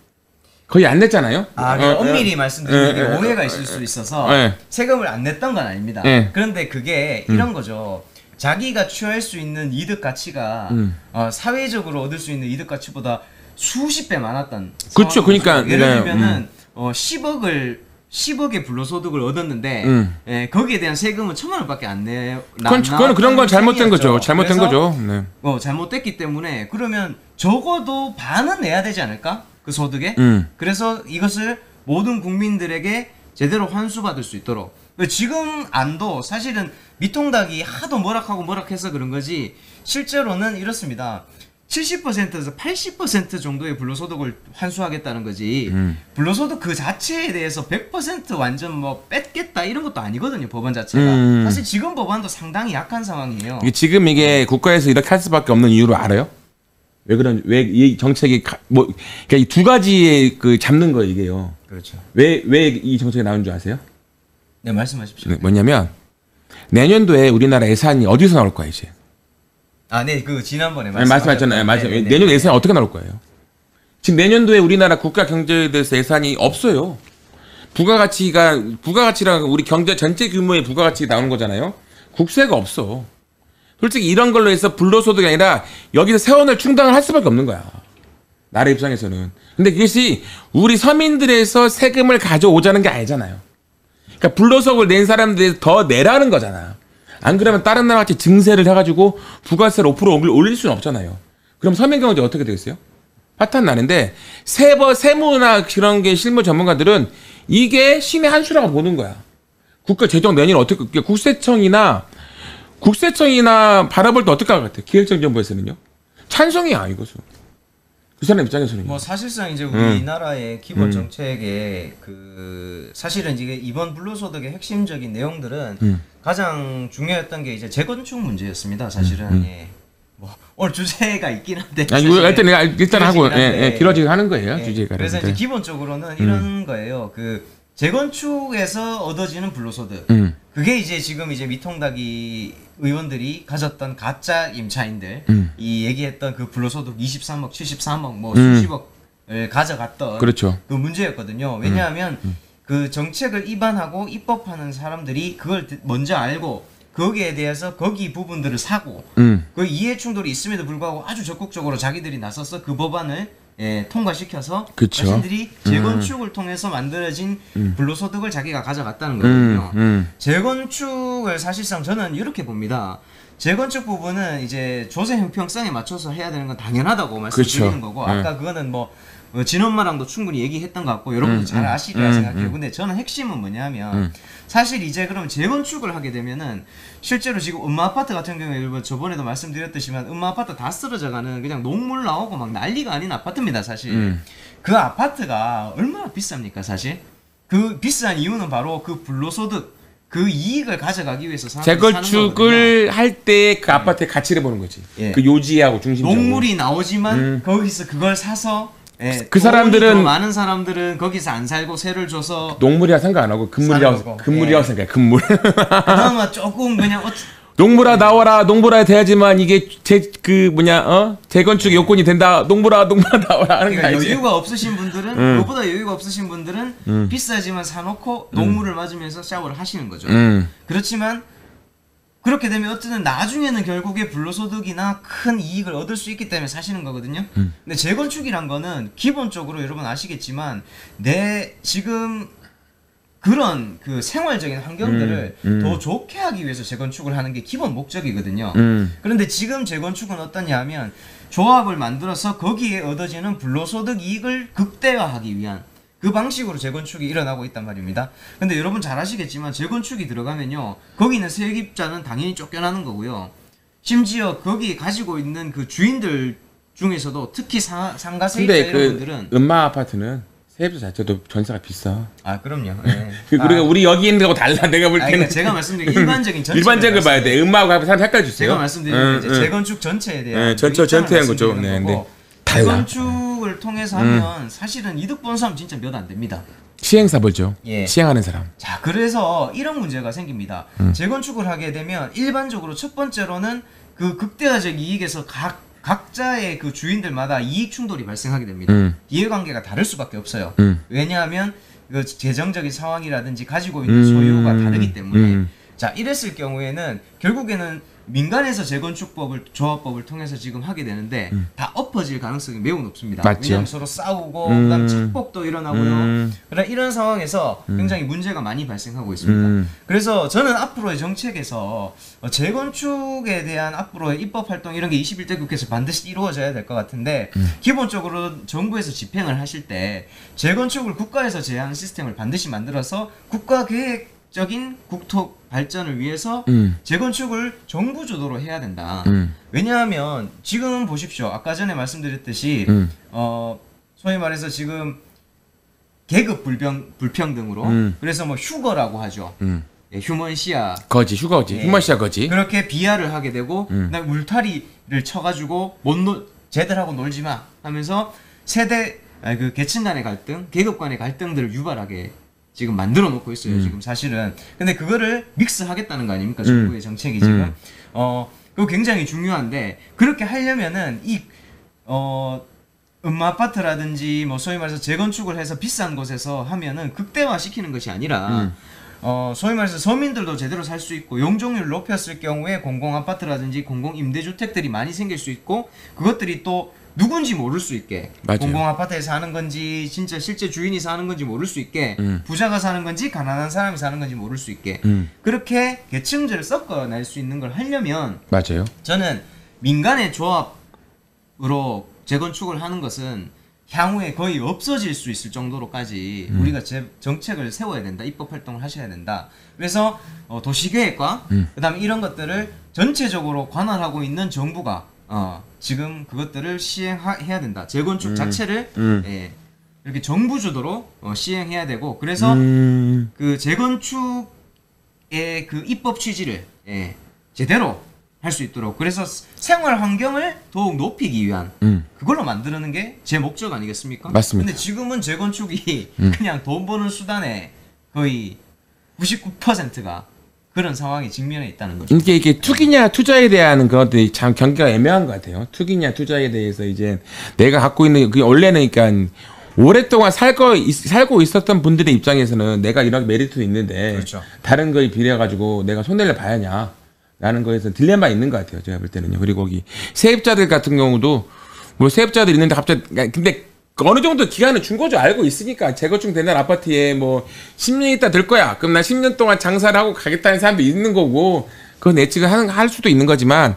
[SPEAKER 1] 거의 안 냈잖아요.
[SPEAKER 2] 엄밀히 말씀드리면 오해가 있을 수 있어서 세금을 안 냈던 건 아닙니다. 그런데 그게 이런 거죠. 자기가 취할 수 있는 이득 가치가 사회적으로 얻을 수 있는 이득 가치보다 수십 배 많았던.
[SPEAKER 1] 그렇죠. 그러니까
[SPEAKER 2] 예를 들면은 10억의 불로소득을 얻었는데 거기에 대한 세금은 1,000만 원밖에 안 내.
[SPEAKER 1] 그런 건 잘못된 거죠. 잘못된 거죠. 네.
[SPEAKER 2] 잘못됐기 때문에 그러면 적어도 반은 내야 되지 않을까? 그 소득에. 그래서 이것을 모든 국민들에게 제대로 환수받을 수 있도록. 지금 안도 사실은 미통당이 하도 뭐락해서 그런 거지 실제로는 이렇습니다. 70%에서 80% 정도의 불로소득을 환수하겠다는 거지 불로소득 그 자체에 대해서 100% 완전 뭐 뺏겠다 이런 것도 아니거든요. 법안 자체가. 사실 지금 법안도 상당히 약한 상황이에요.
[SPEAKER 1] 지금 이게 국가에서 이렇게 할 수밖에 없는 이유를 알아요? 왜 이 정책이 그러니까 이 두 가지의 그 잡는 거 이게요.
[SPEAKER 2] 그렇죠.
[SPEAKER 1] 왜 이 정책이 나온 줄 아세요?
[SPEAKER 2] 네, 말씀하십시오.
[SPEAKER 1] 네, 뭐냐면 내년도에 우리나라 예산이 어디서 나올 거야 이제?
[SPEAKER 2] 네, 그 지난번에
[SPEAKER 1] 말씀하셨잖아요. 내년 예산이 어떻게 나올 거예요? 지금 내년도에 우리나라 국가 경제에 대해서 예산이 없어요. 부가가치랑 우리 경제 전체 규모의 부가가치 나오는 거잖아요. 국세가 없어. 솔직히 이런 걸로 해서 불로소득이 아니라 여기서 세원을 충당을 할 수밖에 없는 거야. 나라 입장에서는. 근데 그것이 우리 서민들에서 세금을 가져오자는 게 아니잖아요. 그러니까 불로소득을 낸 사람들이 더 내라는 거잖아. 안 그러면 다른 나라 같이 증세를 해가지고 부가세를 5% 올릴 수는 없잖아요. 그럼 서민경제 어떻게 되겠어요? 파탄 나는데 세무나 그런 게 실무 전문가들은 이게 신의 한 수라고 보는 거야. 국가 재정 내년 어떻게 국세청이나 바라볼 때 어떻게 할 것 같아요? 기획재정부에서는요. 찬성이야 이것은. 그 사람 입장에서는.
[SPEAKER 2] 뭐 사실상 이제 우리나라의 기본 정책의 그 사실은 이게 이번 불로소득의 핵심적인 내용들은 가장 중요했던 게 이제 재건축 문제였습니다. 사실은 예. 뭐 오늘 주제가 있긴 한데.
[SPEAKER 1] 아, 이거 일단 내가 일단 하고 길어지게 하는 거예요
[SPEAKER 2] 예.
[SPEAKER 1] 주제가.
[SPEAKER 2] 그래서 이제 기본적으로는 이런 거예요. 그 재건축에서 얻어지는 불로소득. 그게 이제 지금 이제 미통당이 의원들이 가졌던 가짜 임차인들 이 얘기했던 그 불로소득 23억, 73억, 뭐 수십억을 가져갔던
[SPEAKER 1] 그렇죠.
[SPEAKER 2] 그 문제였거든요. 왜냐하면 그 정책을 입안하고 입법하는 사람들이 그걸 먼저 알고 거기에 대해서 거기 부분들을 사고 그 이해 충돌이 있음에도 불구하고 아주 적극적으로 자기들이 나서서 그 법안을 통과시켜서
[SPEAKER 1] 그쵸.
[SPEAKER 2] 자신들이 재건축을 통해서 만들어진 불로소득을 자기가 가져갔다는 거거든요. 재건축을 사실상 저는 이렇게 봅니다. 재건축 부분은 이제 조세 형평성에 맞춰서 해야 되는 건 당연하다고 말씀드리는
[SPEAKER 1] 그쵸.
[SPEAKER 2] 거고 아까 그거는 뭐 진엄마랑도 충분히 얘기했던 것 같고 여러분도 잘 아시리라 생각해요. 근데 저는 핵심은 뭐냐면 사실 이제 그럼 재건축을 하게 되면은 실제로 지금 음마아파트 같은 경우에 저번에도 말씀드렸듯이만 음마아파트 다 쓰러져가는 그냥 녹물 나오고 막 난리가 아닌 아파트입니다. 사실 그 아파트가 얼마나 비쌉니까? 사실 그 비싼 이유는 바로 그 불로소득 그 이익을 가져가기 위해서 사람들이
[SPEAKER 1] 재건축을 할 때 그 아파트의 가치를 보는 거지.
[SPEAKER 2] 예.
[SPEAKER 1] 그 요지하고 중심적으로.
[SPEAKER 2] 녹물이 나오지만 거기서 그걸 사서
[SPEAKER 1] 그 사람들은
[SPEAKER 2] 더 많은 사람들은 거기서 안 살고 세를 줘서
[SPEAKER 1] 농물이라 생각 안 하고 금물이라고 생각해. 금물.
[SPEAKER 2] 그나마 조금 그냥
[SPEAKER 1] 농물아 나와라. 농물아 돼야지만 이게 재건축 요건이 된다. 농물아 나와라 하는
[SPEAKER 2] 그러니까
[SPEAKER 1] 거 알지?
[SPEAKER 2] 여유가 없으신 분들은 그보다 여유가 없으신 분들은 비싸지만 사놓고 녹물을 맞으면서 샤워를 하시는 거죠. 그렇지만 그렇게 되면 어쨌든 나중에는 결국에 불로소득이나 큰 이익을 얻을 수 있기 때문에 사시는 거거든요. 근데 재건축이란 거는 기본적으로 여러분 아시겠지만 내 지금 그런 그 생활적인 환경들을 더 좋게 하기 위해서 재건축을 하는 게 기본 목적이거든요. 그런데 지금 재건축은 어떠냐면 조합을 만들어서 거기에 얻어지는 불로소득 이익을 극대화하기 위한 그 방식으로 재건축이 일어나고 있단 말입니다. 근데 여러분 잘 아시겠지만 재건축이 들어가면요 거기는 세입자는 당연히 쫓겨나는 거고요. 심지어 거기 가지고 있는 그 주인들 중에서도 특히 상가 세입자
[SPEAKER 1] 근데
[SPEAKER 2] 이런 분들은
[SPEAKER 1] 음마 아파트는 세입자 자체도 전세가 비싸.
[SPEAKER 2] 아 그럼요. 네.
[SPEAKER 1] 그리고 우리 여기 있는 거하고 달라. 내가 볼 때는.
[SPEAKER 2] 그러니까 제가 말씀드린 일반적인 전체
[SPEAKER 1] 일반적인 걸 봐야 돼. 음마하고 사람 헷갈려 주세요.
[SPEAKER 2] 제가 말씀드린 게 이제 재건축 전체에 대한
[SPEAKER 1] 전체한 거죠. 네, 근데 달라.
[SPEAKER 2] 재건축을 통해서 하면 사실은 이득 보는 사람 진짜 몇 안 됩니다.
[SPEAKER 1] 시행사 벌죠.
[SPEAKER 2] 예.
[SPEAKER 1] 시행하는 사람.
[SPEAKER 2] 자, 그래서 이런 문제가 생깁니다. 재건축을 하게 되면 일반적으로 첫 번째로는 그 극대화적 이익에서 각자의 그 주인들마다 이익 충돌이 발생하게 됩니다. 이해관계가 다를 수밖에 없어요. 왜냐하면 그 재정적인 상황이라든지 가지고 있는 소유가 다르기 때문에 자 이랬을 경우에는 결국에는 민간에서 재건축법을 조합법을 통해서 지금 하게 되는데 다 엎어질 가능성이 매우 높습니다.
[SPEAKER 1] 맞죠.
[SPEAKER 2] 왜냐하면 서로 싸우고 그다음 착복도 일어나고요. 그러나 이런 상황에서 굉장히 문제가 많이 발생하고 있습니다. 그래서 저는 앞으로의 정책에서 재건축에 대한 앞으로의 입법 활동 이런 게 21대 국회에서 반드시 이루어져야 될 것 같은데 기본적으로 정부에서 집행을 하실 때 재건축을 국가에서 제한 시스템을 반드시 만들어서 국가 계획적인 국토 발전을 위해서 재건축을 정부 주도로 해야 된다. 왜냐하면 지금 보십시오. 아까 전에 말씀드렸듯이 소위 말해서 지금 계급 불평등으로 그래서 뭐 휴거라고 하죠. 예, 휴먼시아
[SPEAKER 1] 거지 휴거지.
[SPEAKER 2] 예.
[SPEAKER 1] 휴먼시아 거지.
[SPEAKER 2] 그렇게 비하를 하게 되고 그다음에 울타리를 쳐가지고 쟤들하고 놀지 마 하면서 그 계층 간의 갈등, 계급 간의 갈등들을 유발하게 지금 만들어 놓고 있어요. 지금 사실은. 근데 그거를 믹스하겠다는 거 아닙니까? 정부의 정책이 지금. 그거 굉장히 중요한데 그렇게 하려면은 음마아파트라든지 뭐 소위 말해서 재건축을 해서 비싼 곳에서 하면은 극대화 시키는 것이 아니라 소위 말해서 서민들도 제대로 살 수 있고 용적률을 높였을 경우에 공공아파트라든지 공공임대주택들이 많이 생길 수 있고 그것들이 또 누군지 모를 수 있게
[SPEAKER 1] 맞아요.
[SPEAKER 2] 공공 아파트에 사는 건지 진짜 실제 주인이 사는 건지 모를 수 있게 부자가 사는 건지 가난한 사람이 사는 건지 모를 수 있게 그렇게 계층제를 섞어낼 수 있는 걸 하려면
[SPEAKER 1] 맞아요.
[SPEAKER 2] 저는 민간의 조합으로 재건축을 하는 것은 향후에 거의 없어질 수 있을 정도로까지 우리가 정책을 세워야 된다. 입법 활동을 하셔야 된다. 그래서 도시계획과 그다음에 이런 것들을 전체적으로 관할하고 있는 정부가 지금 그것들을 시행해야 된다. 재건축 자체를 예, 이렇게 정부 주도로 시행해야 되고 그래서 그 재건축의 그 입법 취지를 제대로 할 수 있도록 그래서 생활 환경을 더욱 높이기 위한 그걸로 만드는 게 제 목적 아니겠습니까?
[SPEAKER 1] 맞습니다.
[SPEAKER 2] 근데 지금은 재건축이 그냥 돈 버는 수단의 거의 99%가 그런 상황에 직면해 있다는 거죠.
[SPEAKER 1] 이게 투기냐 투자에 대한 것들이 참 경계가 애매한 것 같아요. 투기냐 투자에 대해서 이제 내가 갖고 있는 그 원래는 그러니까 오랫동안 살고 있었던 분들의 입장에서는 내가 이런 메리트도 있는데
[SPEAKER 2] 그렇죠.
[SPEAKER 1] 다른 거에 비례해 가지고 내가 손해를 봐야 하냐. 라는 거에서 딜레마 있는 것 같아요. 제가 볼 때는요. 그리고 거기 세입자들 같은 경우도 뭐 세입자들 있는데 갑자기 근데 어느 정도 기간을 준 거죠. 알고 있으니까 재건축 되는 아파트에 뭐 10년 있다 들 거야. 그럼 나 10년 동안 장사를 하고 가겠다는 사람도 있는 거고 그건 예측을 할 수도 있는 거지만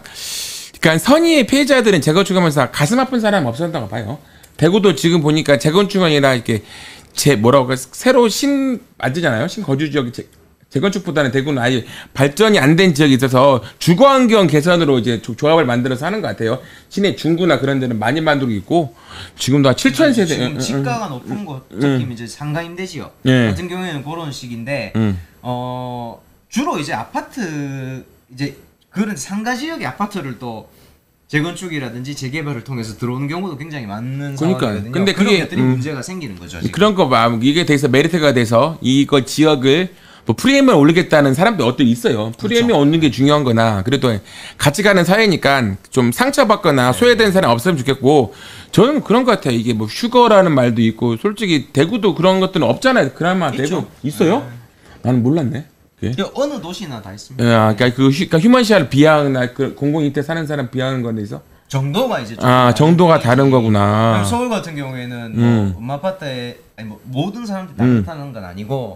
[SPEAKER 1] 그러니까 선의의 피해자들은 재건축하면서 가슴 아픈 사람 없었다고 봐요. 대구도 지금 보니까 재건축이 아니라 이렇게 뭐라고 새로 만들잖아요. 신거주 지역 재건축보다는 대구는 아예 발전이 안 된 지역이 있어서 주거환경 개선으로 이제 조합을 만들어서 하는 것 같아요. 시내 중구나 그런 데는 많이 만들고 있고 지금도 한 7천 세대.
[SPEAKER 2] 지금 집가가 높은 곳, 특히 이제 상가 임대 지역 같은 경우에는 그런 식인데 주로 이제 아파트 이제 그런 상가 지역의 아파트를 또 재건축이라든지 재개발을 통해서 들어오는 경우도 굉장히 많은 상황이거든요.
[SPEAKER 1] 근데
[SPEAKER 2] 그런
[SPEAKER 1] 그게
[SPEAKER 2] 것들이 문제가 생기는 거죠. 지금.
[SPEAKER 1] 그런 거 이게 돼서 메리트가 돼서 이거 지역을 뭐 프리미엄을 올리겠다는 사람도 어떤 있어요. 프리미엄
[SPEAKER 2] 그렇죠.
[SPEAKER 1] 올리는 게 중요한 거나 그래도 같이 가는 사회니까 좀 상처받거나 소외된 사람 없으면 좋겠고 저는 그런 것 같아요. 이게 뭐 휴거라는 말도 있고 솔직히 대구도 그런 것들은 없잖아요. 그나마 대구 있어요? 나는 몰랐네. 그게.
[SPEAKER 2] 어느 도시나 다 있습니다.
[SPEAKER 1] 그러니까 그러니까 휴먼시아를 비하하나 그 공공임대 사는 사람 비하하는 건데 있어?
[SPEAKER 2] 정도가 이제
[SPEAKER 1] 정도가 다른 거구나.
[SPEAKER 2] 서울 같은 경우에는 뭐 엄마 아파트에 아니 뭐 모든 사람들이 다 그렇다는 건 아니고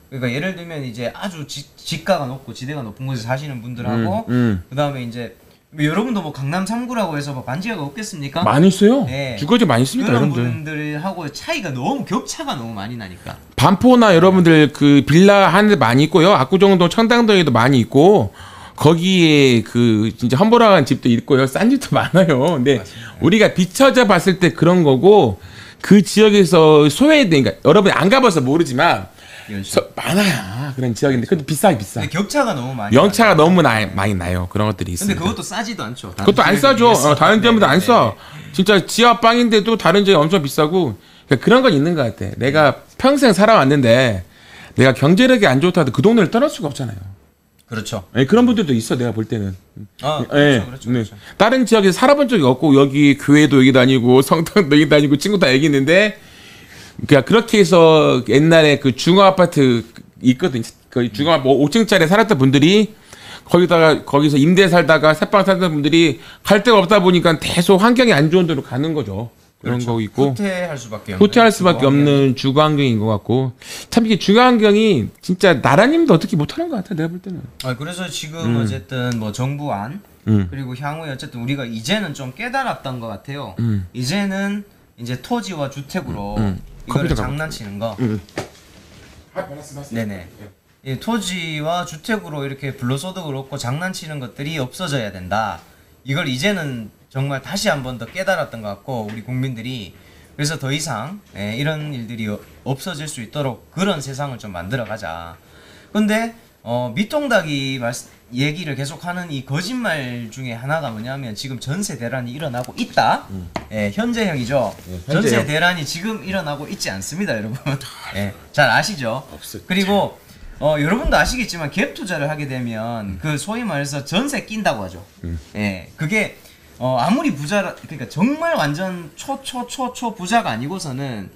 [SPEAKER 2] 그러니까 예를 들면 이제 아주 지가가 높고 지대가 높은 곳에 사시는 분들하고 그다음에 이제 뭐 여러분도 뭐 강남 3구라고 해서 뭐 반지하가 없겠습니까?
[SPEAKER 1] 많이 있어요.
[SPEAKER 2] 네.
[SPEAKER 1] 주거지 많이 있습니다,
[SPEAKER 2] 그런
[SPEAKER 1] 여러분들.
[SPEAKER 2] 분들하고 차이가 너무 격차가 너무 많이 나니까.
[SPEAKER 1] 반포나 여러분들 그 빌라 하는 데 많이 있고요. 압구정동 청담동에도 많이 있고 거기에 그 진짜 험불한 집도 있고요. 싼 집도 많아요. 근데
[SPEAKER 2] 맞습니다.
[SPEAKER 1] 우리가 비춰져 봤을 때 그런 거고 그 지역에서 소외된 그러니까 여러분이 안 가봐서 모르지만 많아요. 그런 지역인데 근데 비싸.
[SPEAKER 2] 근데 격차가 너무 많이
[SPEAKER 1] 영차가 너무 많이 나요. 그런 것들이 있습니다.
[SPEAKER 2] 근데 그것도 싸지도 않죠.
[SPEAKER 1] 그것도 안 싸죠. 다른 지역보다 안 싸. 진짜 지하 빵인데도 다른 지역이 엄청 비싸고 그러니까 그런 건 있는 것 같아. 내가 평생 살아왔는데 내가 경제력이 안 좋다도 그 동네를 떠날 수가 없잖아요.
[SPEAKER 2] 그렇죠.
[SPEAKER 1] 그런 분들도 있어 내가 볼 때는.
[SPEAKER 2] 그렇죠.
[SPEAKER 1] 다른 지역에서 살아본 적이 없고 여기 교회도 여기 다니고 성당도 여기 다니고 친구 다 여기 있는데 그냥 그렇게 해서 옛날에 그 중어 아파트 있거든. 그 중어 5층짜리 살았던 분들이 거기서 임대 살다가 새빵 살던 분들이 갈 데가 없다 보니까 계속 환경이 안 좋은 데로 가는 거죠. 그런
[SPEAKER 2] 그렇죠.
[SPEAKER 1] 거 있고
[SPEAKER 2] 후퇴할 수밖에
[SPEAKER 1] 없는 주거 환경인 것 같고 참 이게 주거 환경이 진짜 나라님도 어떻게 못하는 것 같아 내가 볼 때는.
[SPEAKER 2] 그래서 지금 어쨌든 뭐 정부안 그리고 향후에 어쨌든 우리가 이제는 좀 깨달았던 것 같아요. 이제는 이제 토지와 주택으로 이거를 장난치는 거. 네네. 이 토지와 주택으로 이렇게 불로소득을 얻고 장난치는 것들이 없어져야 된다. 이걸 이제는 정말 다시 한 번 더 깨달았던 것 같고 우리 국민들이 그래서 더 이상 이런 일들이 없어질 수 있도록 그런 세상을 좀 만들어가자. 근데 밑동닭이 얘기를 계속하는 이 거짓말 중에 하나가 뭐냐면 지금 전세 대란이 일어나고 있다. 현재형이죠. 전세 대란이 지금 일어나고 있지 않습니다, 여러분. 잘 아시죠? 그리고 여러분도 아시겠지만 갭 투자를 하게 되면 그 소위 말해서 전세 낀다고 하죠. 그게 아무리 부자라 그러니까 정말 완전 초 부자가 아니고서는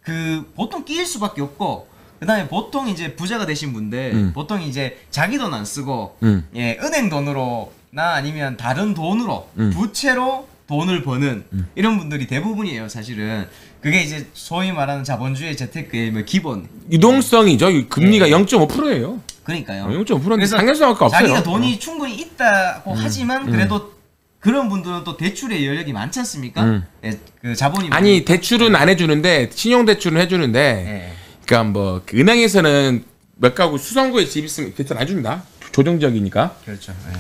[SPEAKER 2] 그 보통 끼일 수밖에 없고 그다음에 보통 이제 부자가 되신 분들 보통 이제 자기 돈 안 쓰고 은행 돈으로나 아니면 다른 돈으로 부채로 돈을 버는 이런 분들이 대부분이에요. 사실은 그게 이제 소위 말하는 자본주의 재테크의 뭐 기본
[SPEAKER 1] 유동성이죠. 금리가 0.5%예요.
[SPEAKER 2] 그러니까요.
[SPEAKER 1] 0.5%인데 상관성밖에 없어요.
[SPEAKER 2] 자기가 돈이 충분히 있다고 하지만 그래도 그런 분들은 또 대출의 여력이 많지 않습니까? 예, 그 자본이
[SPEAKER 1] 아니 대출은 안 해주는데 신용 대출은 해주는데,
[SPEAKER 2] 예.
[SPEAKER 1] 그러니까 뭐 은행에서는 몇 가구 수성구에 집 있으면 대출 안 줍니다. 조정적이니까.
[SPEAKER 2] 그렇죠. 예.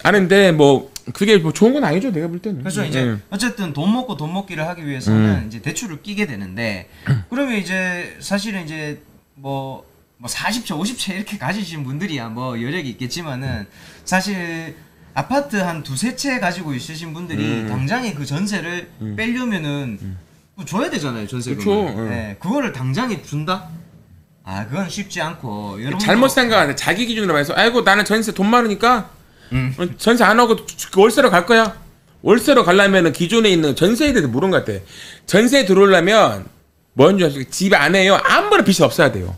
[SPEAKER 1] 아는데 뭐 그게 뭐 좋은 건 아니죠. 내가 볼 때는.
[SPEAKER 2] 그래서 이제 어쨌든 돈 먹고 돈 먹기를 하기 위해서는 이제 대출을 끼게 되는데 그러면 이제 사실은 이제 뭐 40채, 50채 이렇게 가지신 분들이야 뭐 여력이 있겠지만은 사실 아파트 한 두세 채 가지고 있으신 분들이 당장에 그 전세를 빼려면은 뭐 줘야 되잖아요. 전세금을.
[SPEAKER 1] 그렇죠.
[SPEAKER 2] 네, 그거를 당장에 준다? 아 그건 쉽지 않고 여러분도
[SPEAKER 1] 잘못 생각하는데 자기 기준으로 해서 아이고 나는 전세 돈 많으니까 전세 안 하고 월세로 갈 거야. 월세로 가려면은 기존에 있는 전세에 대해서 물은 것 같아. 전세에 들어오려면 뭔지 아세요? 집 안에요. 아무런 빚이 없어야 돼요.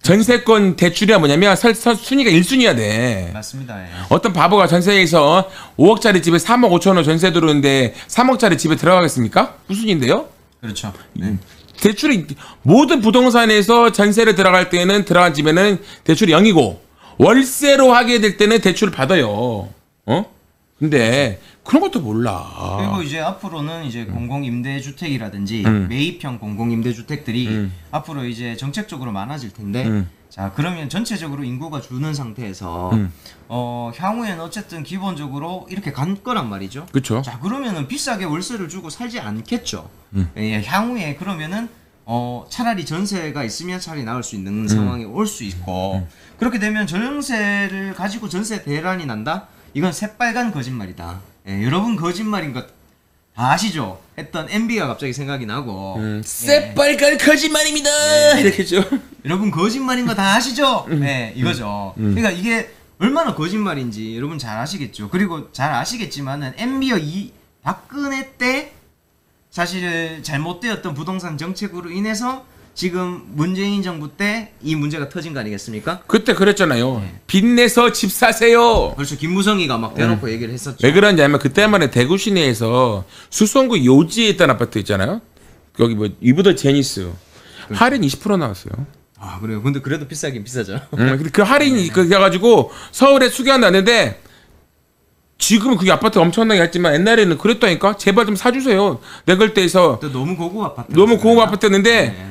[SPEAKER 1] 전세권 대출이 뭐냐면 순위가 1순위야 돼.
[SPEAKER 2] 맞습니다. 예.
[SPEAKER 1] 어떤 바보가 전세에서 5억짜리 집에 3억 5천 원 전세 들어오는데 3억짜리 집에 들어가겠습니까? 무슨 인데요?
[SPEAKER 2] 그렇죠. 네.
[SPEAKER 1] 대출이 모든 부동산에서 전세를 들어갈 때는 들어간 집에는 대출이 0이고 월세로 하게 될 때는 대출을 받아요. 근데 그런 것도 몰라.
[SPEAKER 2] 그리고 이제 앞으로는 이제 공공임대주택이라든지 매입형 공공임대주택들이 앞으로 이제 정책적으로 많아질 텐데 자 그러면 전체적으로 인구가 주는 상태에서 향후에는 어쨌든 기본적으로 이렇게 갈 거란 말이죠.
[SPEAKER 1] 그렇죠.
[SPEAKER 2] 자 그러면은 비싸게 월세를 주고 살지 않겠죠. 예, 향후에 그러면은 차라리 전세가 있으면 차라리 나올 수 있는 상황이 올 수 있고 그렇게 되면 전세를 가지고 전세 대란이 난다? 이건 새빨간 거짓말이다. 예, 여러분 거짓말인 것 다 아시죠? 했던 MB가 갑자기 생각이 나고
[SPEAKER 1] 새빨간 거짓말입니다. 이렇게죠.
[SPEAKER 2] 여러분 거짓말인 거 다 아시죠? 네, 이거죠. 그러니까 이게 얼마나 거짓말인지 여러분 잘 아시겠죠. 그리고 잘 아시겠지만은 MB와 박근혜 때 사실 잘못되었던 부동산 정책으로 인해서 지금 문재인 정부 때 이 문제가 터진 거 아니겠습니까?
[SPEAKER 1] 그때 그랬잖아요. 빚내서 집 사세요.
[SPEAKER 2] 그렇죠. 김무성이가 막 대놓고 얘기를 했었죠.
[SPEAKER 1] 왜 그러냐면 그때만에 대구 시내에서 수성구 요지에 있던 아파트 있잖아요. 여기 뭐 이브더 제니스 할인 20% 나왔어요.
[SPEAKER 2] 아 그래요. 근데 그래도 비싸긴 비싸죠.
[SPEAKER 1] 근데 그 할인이 그래가지고 서울에 수개가 났는데 지금은 그게 아파트 엄청나게 했지만 옛날에는 그랬다니까. 제발 좀 사주세요. 내걸때에서
[SPEAKER 2] 또 너무 고급 아파트.
[SPEAKER 1] 너무 고급 아파트였는데
[SPEAKER 2] 네.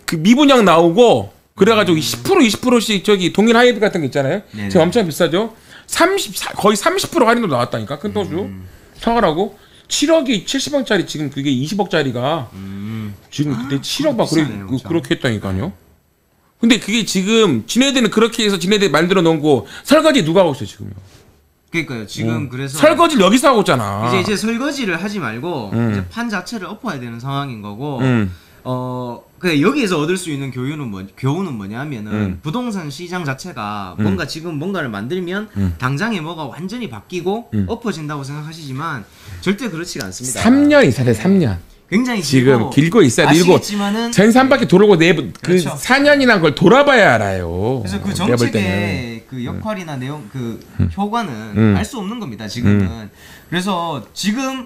[SPEAKER 1] 그 미분양 나오고 그래가지고 20%씩 저기 동일 하이브 같은 거 있잖아요.
[SPEAKER 2] 네네.
[SPEAKER 1] 지금 엄청 비싸죠. 거의 30% 할인도 나왔다니까 큰 도수 사가라고 7억이 70억짜리 지금 그게 20억짜리가 지금 그때 7억 막
[SPEAKER 2] 비싸네요, 그렇죠.
[SPEAKER 1] 그렇게 했다니까요. 근데 그게 지금 지네들은 그렇게 해서 지네들 만들어 놓은 거 설거지 누가 하고 있어요 지금요.
[SPEAKER 2] 그러니까요. 지금 그래서
[SPEAKER 1] 설거지를 여기서 하고 있잖아.
[SPEAKER 2] 이제 설거지를 하지 말고 이제 판 자체를 엎어야 되는 상황인 거고. 그 여기에서 얻을 수 있는 교훈은 뭐냐면은 부동산 시장 자체가 뭔가 지금 뭔가를 만들면 당장에 뭐가 완전히 바뀌고 엎어진다고 생각하시지만 절대 그렇지가 않습니다.
[SPEAKER 1] 3년 있어야 돼. 3년.
[SPEAKER 2] 굉장히
[SPEAKER 1] 지금 길고 있어야 되고
[SPEAKER 2] 아시겠지만은
[SPEAKER 1] 전세 한 바퀴 돌고 그
[SPEAKER 2] 그렇죠.
[SPEAKER 1] 4년이란 걸 돌아봐야 알아요.
[SPEAKER 2] 그래서 그
[SPEAKER 1] 내가 볼 때는.
[SPEAKER 2] 정책의 그 역할이나 내용 그 효과는 알 수 없는 겁니다. 지금은. 그래서 지금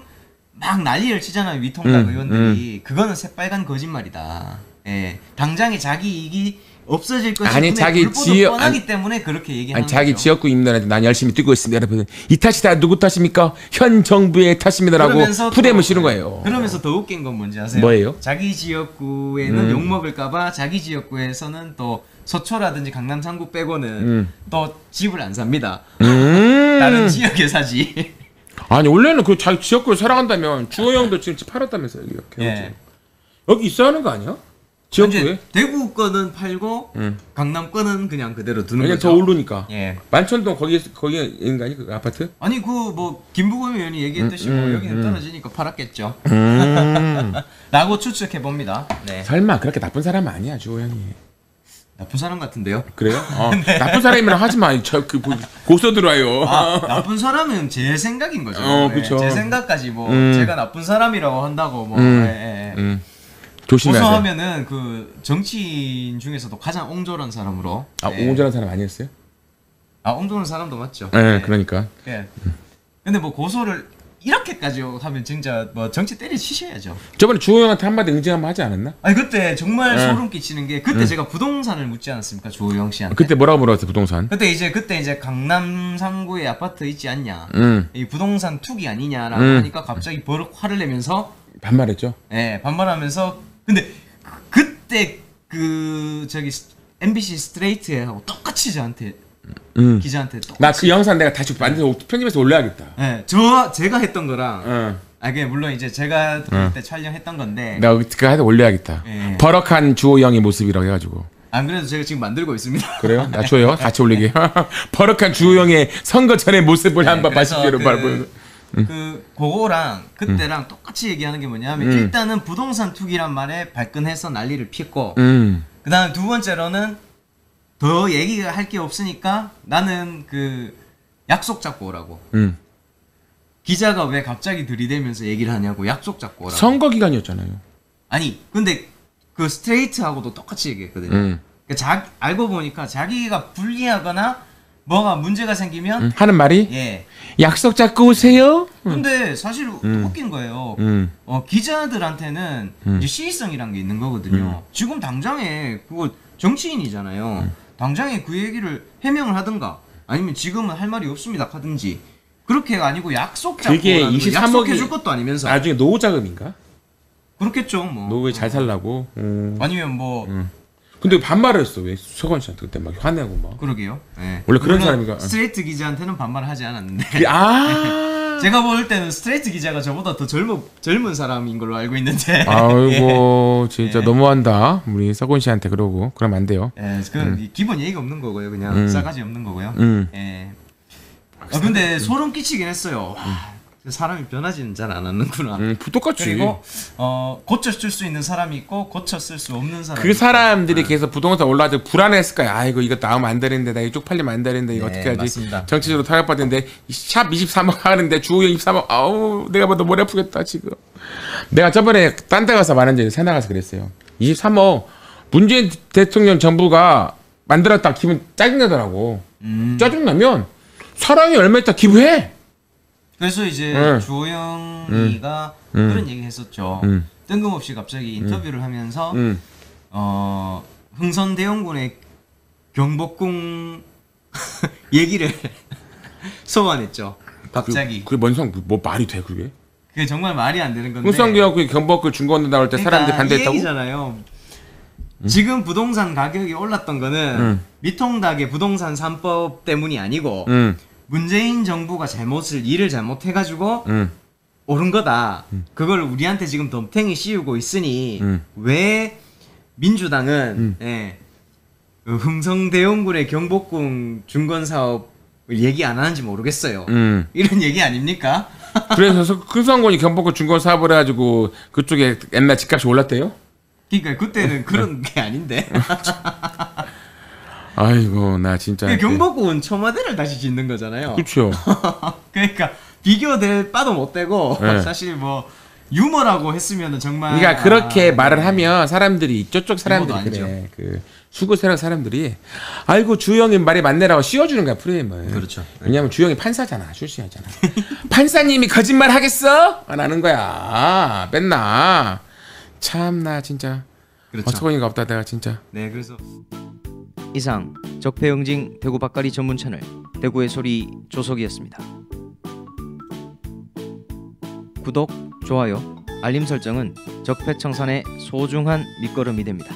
[SPEAKER 2] 막 난리를 치잖아요. 위통당 의원들이. 그거는 새빨간 거짓말이다. 예. 당장에 자기 이익이 없어질 것이
[SPEAKER 1] 아니, 자기 지역
[SPEAKER 2] 뻔하기 때문에 그렇게 얘기하는 거죠.
[SPEAKER 1] 자기 지역구 임대한테 난 열심히 뛰고 있습니다. 여러분 이 탓이 다 누구 탓입니까? 현 정부의 탓입니다라고
[SPEAKER 2] 그러면서
[SPEAKER 1] 푸대을
[SPEAKER 2] 또-
[SPEAKER 1] 실은 거예요.
[SPEAKER 2] 그러면서 더 웃긴 건 뭔지 아세요?
[SPEAKER 1] 뭐예요?
[SPEAKER 2] 자기 지역구에는 욕먹을까봐 자기 지역구에서는 또 서초라든지 강남 3구 빼고는 또 집을 안 삽니다. 다른 지역에 사지.
[SPEAKER 1] 아니 원래는 그 자기 지역구를 사랑한다면 주호 형도 지금 집 팔았다면서요. 여기,
[SPEAKER 2] 예.
[SPEAKER 1] 여기 있어야 하는 거 아니야? 지역구에?
[SPEAKER 2] 이제 대구 거는 팔고 강남 거는 그냥 그대로 두는
[SPEAKER 1] 왜냐면
[SPEAKER 2] 거죠.
[SPEAKER 1] 더 오르니까.
[SPEAKER 2] 예.
[SPEAKER 1] 만천동 거기에 있는 거 아니 그 아파트?
[SPEAKER 2] 아니 그 뭐 김부겸 의원이 얘기했듯이 뭐 여기는 떨어지니까 팔았겠죠. 라고 추측해 봅니다. 네.
[SPEAKER 1] 설마 그렇게 나쁜 사람은 아니야 주호 형이.
[SPEAKER 2] 나쁜 사람 같은데요?
[SPEAKER 1] 그래요? 나쁜 사람이랑 하지 마. 저그 고소 들어와요.
[SPEAKER 2] 아, 나쁜 사람은 제 생각인 거죠.
[SPEAKER 1] 그쵸.
[SPEAKER 2] 제 생각까지 뭐 제가 나쁜 사람이라고 한다고 뭐
[SPEAKER 1] 조심해야 돼.
[SPEAKER 2] 고소하면은 그 정치인 중에서도 가장 옹졸한 사람으로.
[SPEAKER 1] 옹졸한 사람 아니었어요?
[SPEAKER 2] 옹졸한 사람도 맞죠.
[SPEAKER 1] 네, 그러니까.
[SPEAKER 2] 예. 근데 뭐 고소를 이렇게까지 하면 진짜 뭐 정치 때려치셔야죠.
[SPEAKER 1] 저번에 주호영한테 한마디 응징 한번 하지 않았나?
[SPEAKER 2] 아니 그때 정말 소름 끼치는 게 그때 제가 부동산을 묻지 않았습니까 주호영 씨한테.
[SPEAKER 1] 그때 뭐라고 물어봤어요 부동산?
[SPEAKER 2] 그때 이제 강남 3구에 아파트 있지 않냐, 이 부동산 투기 아니냐라고 하니까 갑자기 버럭 화를 내면서
[SPEAKER 1] 반말했죠.
[SPEAKER 2] 네, 반말하면서. 근데 그때 그 저기 MBC 스트레이트하고 똑같이 저한테 기자한테 똑같이.
[SPEAKER 1] 나 그 영상 내가 다시 만들어서 편집해서 올려야겠다.
[SPEAKER 2] 네, 제가 했던 거랑. 그게 물론 이제 제가 그때 촬영했던 건데.
[SPEAKER 1] 내가 그거 하다 올려야겠다.
[SPEAKER 2] 네.
[SPEAKER 1] 버럭한 주호영의 모습이라고 해가지고.
[SPEAKER 2] 안 그래도 제가 지금 만들고 있습니다.
[SPEAKER 1] 그래요? 나 줘요. 같이 올리게. 버럭한 주호영의 선거 전의 모습을 한번 봐주시기로 바라보는.
[SPEAKER 2] 그거랑 그때랑 똑같이 얘기하는 게 뭐냐면 일단은 부동산 투기란 말에 발끈해서 난리를 피했고, 그다음 두 번째로는 더 얘기가 할 게 없으니까 나는 그 약속 잡고 오라고. 기자가 왜 갑자기 들이대면서 얘기를 하냐고. 약속 잡고 오라고.
[SPEAKER 1] 선거 기간이었잖아요.
[SPEAKER 2] 아니 근데 그 스트레이트하고도 똑같이 얘기했거든요. 그러니까 알고 보니까 자기가 불리하거나 뭐가 문제가 생기면
[SPEAKER 1] 하는 말이
[SPEAKER 2] 예.
[SPEAKER 1] 약속 잡고 오세요.
[SPEAKER 2] 근데 사실 웃긴 거예요. 기자들한테는 이제 시의성이란 게 있는 거거든요. 지금 당장에 그거 정치인이잖아요. 당장에 그 얘기를 해명을 하든가 아니면 지금은 할 말이 없습니다 하든지. 그렇게 아니고 약속 잡고
[SPEAKER 1] 그게 23억이
[SPEAKER 2] 약속해줄 것도 아니면서.
[SPEAKER 1] 나중에 노후 자금인가?
[SPEAKER 2] 그렇겠죠 뭐.
[SPEAKER 1] 노후에 잘 살라고.
[SPEAKER 2] 아니면 뭐.
[SPEAKER 1] 근데 반말을 했어. 왜 서건 씨한테 그때 막 화내고 막.
[SPEAKER 2] 그러게요. 네.
[SPEAKER 1] 원래 그런 사람인가?
[SPEAKER 2] 스트레이트 기자한테는 반말을 하지 않았는데. 제가 볼 때는 스트레이트 기자가 저보다 더 젊은 사람인 걸로 알고 있는데.
[SPEAKER 1] 아이고 진짜 너무한다. 우리 서건 씨한테 그러고 그러면 안 돼요.
[SPEAKER 2] 예, 그건 기본 예의가 없는 거고요. 그냥 싸가지 없는 거고요. 예. 근데 소름 끼치긴 했어요. 와, 사람이 변하지는 잘 않았는구나.
[SPEAKER 1] 똑같이.
[SPEAKER 2] 그리고 고쳐줄 수 있는 사람이 있고 고쳐쓸 수 없는 사람이
[SPEAKER 1] 그 사람들이 계속 부동산 올라가서 불안했을 거야. 아이고 이거 나오면 안 되는데 나 이거 쪽팔리면 안 되는데 이거 어떻게 하지?
[SPEAKER 2] 맞습니다.
[SPEAKER 1] 정치적으로 타격받는데 샵 23억 하는데 주호영 23억 아우 내가 봐도 머리 아프겠다 지금. 내가 저번에 딴 데 가서 말한 적이 산에 가서 그랬어요. 23억 문재인 대통령 정부가 만들었다 기분 짜증나더라고. 짜증나면 사랑이 얼마 있다 기부해.
[SPEAKER 2] 그래서 이제 주호영이가 그런 얘기 했었죠. 뜬금없이 갑자기 인터뷰를 하면서 흥선대원군의 경복궁 얘기를 소환했죠. 갑자기.
[SPEAKER 1] 그게 뭔 상? 뭐 말이 돼 그게?
[SPEAKER 2] 그게 정말 말이 안 되는 건데.
[SPEAKER 1] 흥선대원군이 경복궁 중건도 나올 때
[SPEAKER 2] 그러니까
[SPEAKER 1] 사람들이 반대했다고?
[SPEAKER 2] 이 얘기잖아요. 지금 부동산 가격이 올랐던 거는 미통닥의 부동산 3법 때문이 아니고 문재인 정부가 일을 잘못해가지고 오른 거다. 그걸 우리한테 지금 덤탱이 씌우고 있으니 왜 민주당은 그 흥성대원군의 경복궁 중건 사업을 얘기 안 하는지 모르겠어요. 이런 얘기 아닙니까?
[SPEAKER 1] 그래서 흥선군이 경복궁 중건 사업을 해가지고 그쪽에 옛날 집값이 올랐대요?
[SPEAKER 2] 그러니까 그때는 그런 게 아닌데.
[SPEAKER 1] 아이고 나 진짜.
[SPEAKER 2] 경복궁은 청와대를 다시 짓는 거잖아요.
[SPEAKER 1] 그렇죠.
[SPEAKER 2] 그러니까 비교될 바도 못 되고 사실 뭐 유머라고 했으면은 정말.
[SPEAKER 1] 그러니까 그렇게 말을 하면 사람들이 저쪽 사람들이
[SPEAKER 2] 아니죠.
[SPEAKER 1] 그래 그 수구 세력 사람들이 아이고 주영이 말이 맞네라고 씌워주는 거야 프레임을.
[SPEAKER 2] 그렇죠.
[SPEAKER 1] 왜냐면 주영이 판사잖아 출신이잖아. 판사님이 거짓말 하겠어? 안 하는 거야. 맨날. 참나 진짜.
[SPEAKER 2] 그렇죠.
[SPEAKER 1] 어처구니가 없다 내가 진짜.
[SPEAKER 2] 네 그래서 이상 적폐응징 대구 박가리 전문 채널 대구의 소리 조석이었습니다. 구독, 좋아요, 알림 설정은 적폐청산의 소중한 밑거름이 됩니다.